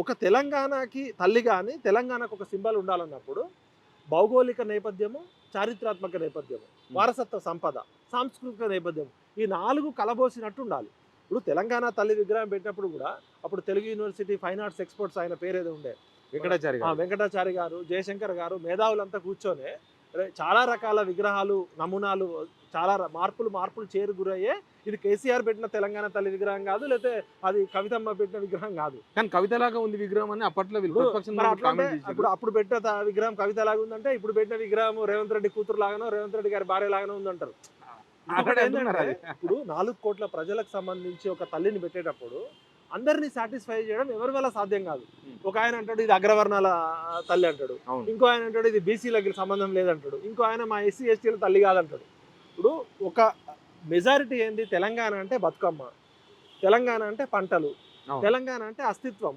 ఒక తెలంగాణకి తల్లి కానీ తెలంగాణకు ఒక సింబల్ ఉండాలన్నప్పుడు భౌగోళిక నేపథ్యము, చారిత్రాత్మక నేపథ్యము, వారసత్వ సంపద, సాంస్కృతిక నేపథ్యం, ఈ 4 కలబోసినట్టు ఉండాలి. ఇప్పుడు తెలంగాణ తల్లి విగ్రహం పెట్టినప్పుడు కూడా అప్పుడు Telugu university fine arts experts ఆయన పేరేదో ఉండే వెంకటాచారి గారు, జయశంకర్ గారు, మేధావులంతా కూర్చొని చాలా రకాల విగ్రహాలు, నమూనాలు, చాలా మార్పులు గురయ్యే ఇది కేసీఆర్ పెట్టిన తెలంగాణ తల్లి విగ్రహం కాదు, లేకపోతే అది కవితమ్మ పెట్టిన విగ్రహం కాదు. కానీ కవితలాగా ఉంది విగ్రహం అని అప్పట్లో అప్పుడు పెట్టిన విగ్రహం కవితలాగా ఉందంటే ఇప్పుడు పెట్టిన విగ్రహం రేవంత్ రెడ్డి కూతురు లాగానో రేవంత్ రెడ్డి గారి భార్య లాగానో ఉందంటారు. ఇప్పుడు 4 కోట్ల ప్రజలకు సంబంధించి ఒక తల్లిని పెట్టేటప్పుడు అందరినీ సాటిస్ఫై చేయడం ఎవరి వల్ల సాధ్యం కాదు. ఒక ఆయన అంటాడు ఇది అగ్రవర్ణాల తల్లి అంటాడు, ఇంకో ఆయన అంటాడు ఇది బీసీలకి సంబంధం లేదంటాడు, ఇంకో ఆయన మా ఎస్సీ ఎస్టీల తల్లి కాదంటాడు. ఇప్పుడు ఒక మెజారిటీ ఏంది, తెలంగాణ అంటే బతుకమ్మ, తెలంగాణ అంటే పంటలు, తెలంగాణ అంటే అస్తిత్వం.